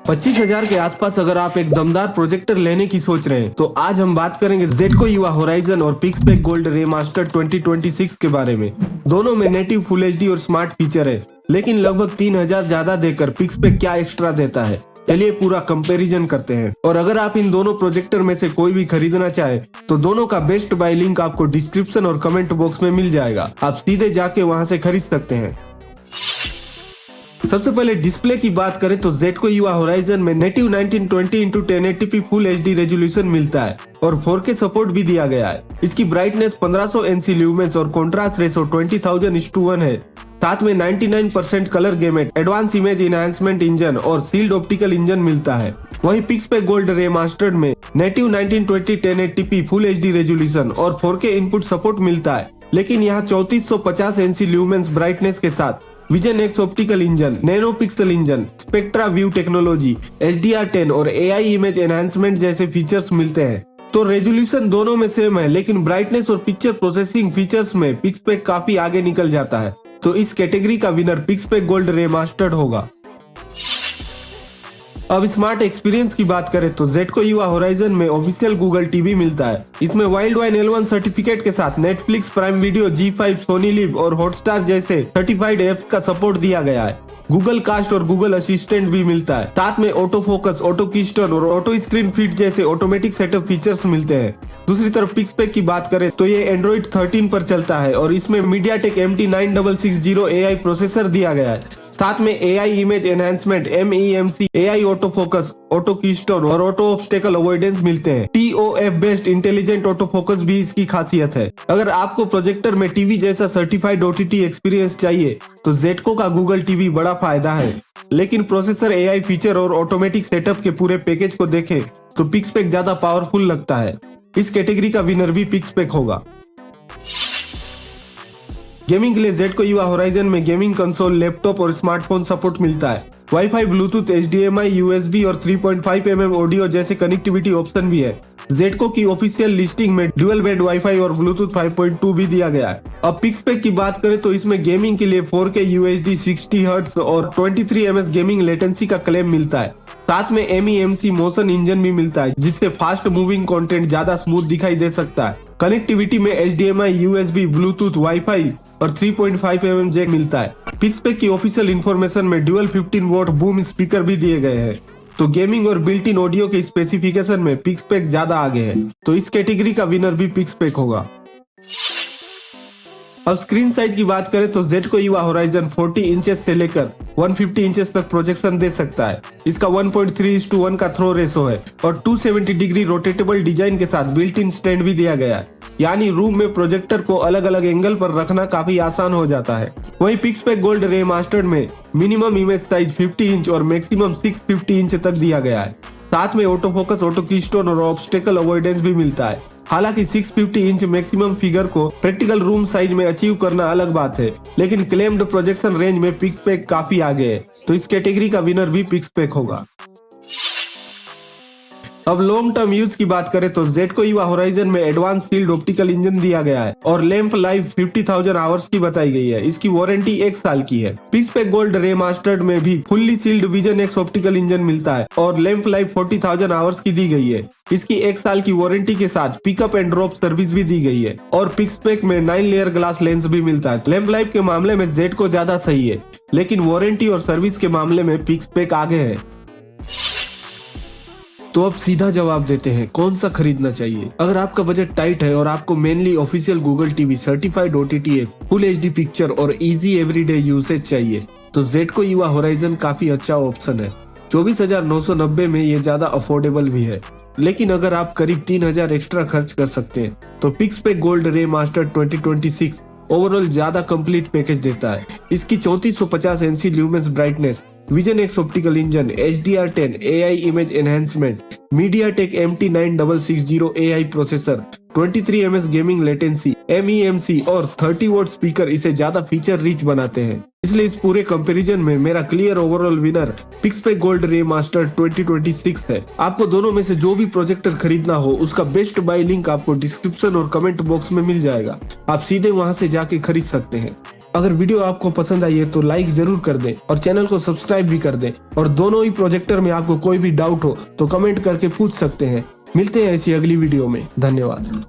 25,000 के आसपास अगर आप एक दमदार प्रोजेक्टर लेने की सोच रहे हैं तो आज हम बात करेंगे ज़ेटको युवा होराइजन और पिक्सपेक गोल्ड रेमास्टर 2026 के बारे में। दोनों में नेटिव फुल एचडी और स्मार्ट फीचर है, लेकिन लगभग 3,000 ज्यादा देकर पिक्सपेक क्या एक्स्ट्रा देता है, चलिए पूरा कंपैरिजन करते हैं। और अगर आप इन दोनों प्रोजेक्टर में से कोई भी खरीदना चाहे तो दोनों का बेस्ट बाय लिंक आपको डिस्क्रिप्शन और कमेंट बॉक्स में मिल जाएगा, आप सीधे जाके वहां से खरीद सकते हैं। सबसे पहले डिस्प्ले की बात करें तो ज़ेटको युवा होराइजन में native 1920x1080p full HD resolution मिलता है और 4K सपोर्ट भी दिया गया है। इसकी ब्राइटनेस 1500 NC ल्यूमेंस और कॉन्ट्रास्ट रेशो 20,000:1 है। साथ में 99% colour gamut, advance image enhancement engine और सील्ड ऑप्टिकल इंजन मिलता है। वहीं पिक्सपेक गोल्ड रेमास्टर्ड में native 1920x1080p full HD resolution और 4K इनपुट सपोर्ट मिलता है, लेकिन यहाँ 3450 NC ल्यूमेंस ब्राइटनेस के साथ vision X optical engine, nano pixel engine, spectra view technology, HDR10 और AI इमेज एनहांसमेंट जैसे फीचर्स मिलते हैं। तो रेजोल्यूशन दोनों में सेम है, लेकिन ब्राइटनेस और पिक्चर प्रोसेसिंग फीचर्स में पिक्सपेक काफी आगे निकल जाता है। तो इस कैटेगरी का विनर पिक्सपेक गोल्ड रेमास्टर्ड होगा। अब स्मार्ट एक्सपीरियंस की बात करें तो ज़ेटको युवा होराइजन में ऑफिशियल गूगल टीवी मिलता है। इसमें वाइल्ड वाइन L1 सर्टिफिकेट के साथ Netflix, prime video, G5, Sony Liv और हॉटस्टार जैसे सर्टिफाइड एप्स का सपोर्ट दिया गया है। गूगल कास्ट और गूगल असिस्टेंट भी मिलता है। साथ में ऑटो फोकस, ऑटो कीस्टोन और ऑटो स्क्रीन फीड जैसे ऑटोमेटिक सेटअप फीचर्स मिलते हैं। दूसरी तरफ पिक्सपेक की बात करें तो ये एंड्रॉइड 13 पर चलता है और इसमें मीडियाटेक MT9660 AI प्रोसेसर दिया गया है। साथ में AI image enhancement, MEMC, AI auto focus, auto keystone और ऑटो ऑब्स्टेकल अवॉइडेंस मिलते हैं। TOF based intelligent auto focus भी इसकी खासियत है। अगर आपको प्रोजेक्टर में टीवी जैसा सर्टिफाइड OTT एक्सपीरियंस चाहिए तो ज़ेटको का गूगल टीवी बड़ा फायदा है, लेकिन प्रोसेसर, AI फीचर और ऑटोमेटिक सेटअप के पूरे पैकेज को देखें तो पिक्सपेक ज्यादा पावरफुल लगता है। इस कैटेगरी का विनर भी पिक्सपेक होगा। गेमिंग के लिए ज़ेटको युवा होराइजन में गेमिंग कंसोल, लैपटॉप और स्मार्टफोन सपोर्ट मिलता है। वाईफाई, ब्लूटूथ, HDMI, USB और 3.5 ऑडियो जैसे कनेक्टिविटी ऑप्शन भी है। ज़ेटको की ऑफिशियल लिस्टिंग में ड्यूअल बैंड वाईफाई और ब्लूटूथ 5.2 भी दिया गया है। अब पिक्सपेक की बात करें तो इसमें गेमिंग के लिए 4K UHD 60 हर्ट्ज और 23 ms गेमिंग लेटेंसी का क्लेम मिलता है। साथ में MEMC मोशन इंजन भी मिलता है, जिससे फास्ट मूविंग कंटेंट ज्यादा स्मूथ दिखाई दे सकता है। कनेक्टिविटी में HDMI, USB, ब्लूटूथ, वाईफाई और 3.5 जैक मिलता है। पिक्सपेक की ऑफिशियल इंफॉर्मेशन में ड्यूअल 15 वॉट बूम स्पीकर भी दिए गए हैं। तो गेमिंग और बिल्ट इन ऑडियो के स्पेसिफिकेशन में पिक्सपेक ज्यादा आगे है, तो इस कैटेगरी का विनर भी पिक्सपेक होगा। अब स्क्रीन साइज की बात करें तो ज़ेटको युवा होराइजन 40 इंचेस से लेकर 150 इंचेस तक प्रोजेक्शन दे सकता है। इसका 1.3:1 का थ्रो रेशो है और 270 डिग्री रोटेटेबल डिजाइन के साथ बिल्ट इन स्टैंड भी दिया गया है, यानी रूम में प्रोजेक्टर को अलग अलग एंगल पर रखना काफी आसान हो जाता है। वहीं पिक्सपेक गोल्ड रेमास्टर्ड में मिनिमम इमेज साइज 50 इंच और मैक्सिमम 650 इंच तक दिया गया है। साथ में ऑटो फोकस, ऑटो कीस्टोन और ऑब्स्टेकल अवॉइडेंस भी मिलता है। हालांकि 650 इंच मैक्सिमम फिगर को प्रैक्टिकल रूम साइज में अचीव करना अलग बात है, लेकिन क्लेम्ड प्रोजेक्शन रेंज में पिक्सपेक काफी आगे है, तो इस कैटेगरी का विनर भी पिक्सपेक होगा। अब लॉन्ग टर्म यूज की बात करें तो ज़ेटको युवा होराइजन में एडवांस सील्ड ऑप्टिकल इंजन दिया गया है और लैंप लाइफ 50,000 आवर्स की बताई गई है। इसकी वारंटी 1 साल की है। पिक्सपेक गोल्ड रेमास्टर्ड में भी fully sealed vision X optical engine मिलता है और लैंप लाइफ 40,000 आवर्स की दी गई है। इसकी 1 साल की वारंटी के साथ पिकअप एंड ड्रॉप सर्विस भी दी गई है और पिक्सपेक में 9 लेयर ग्लास लेंस भी मिलता है। लैंप लाइफ के मामले में ज़ेटको ज्यादा सही है, लेकिन वारंटी और सर्विस के मामले में पिक्सपेक आगे है। तो अब सीधा जवाब देते हैं कौन सा खरीदना चाहिए। अगर आपका बजट टाइट है और आपको mainly official Google TV, certified OTT app, full HD picture और इजी एवरीडे यूसेज चाहिए तो ज़ेटको युवा होराइजन काफी अच्छा ऑप्शन है। 24,990 में ये ज्यादा अफोर्डेबल भी है, लेकिन अगर आप करीब 3,000 एक्स्ट्रा खर्च कर सकते हैं तो पिक्सपेक गोल्ड रेमास्टर 2026 ओवरऑल ज्यादा कंप्लीट पैकेज देता है। इसकी 3450 NC lumens brightness, vision X optical engine, HDR10, AI image enhancement, MediaTek MT9660 AI processor, 23 ms gaming latency, MEMC और 30 वॉट स्पीकर इसे ज्यादा फीचर रिच बनाते हैं। इसलिए इस पूरे कंपैरिजन में मेरा क्लियर ओवरऑल विनर पिक्सपेक गोल्ड रेमास्टर 2026 है। आपको दोनों में से जो भी प्रोजेक्टर खरीदना हो उसका बेस्ट बाय लिंक आपको डिस्क्रिप्शन और कमेंट बॉक्स में मिल जाएगा, आप सीधे वहां से जाके खरीद सकते हैं। अगर वीडियो आपको पसंद आई है तो लाइक जरूर कर दें और चैनल को सब्सक्राइब भी कर दें। और दोनों ही प्रोजेक्टर में आपको कोई भी डाउट हो तो कमेंट करके पूछ सकते हैं। मिलते हैं ऐसी अगली वीडियो में। धन्यवाद।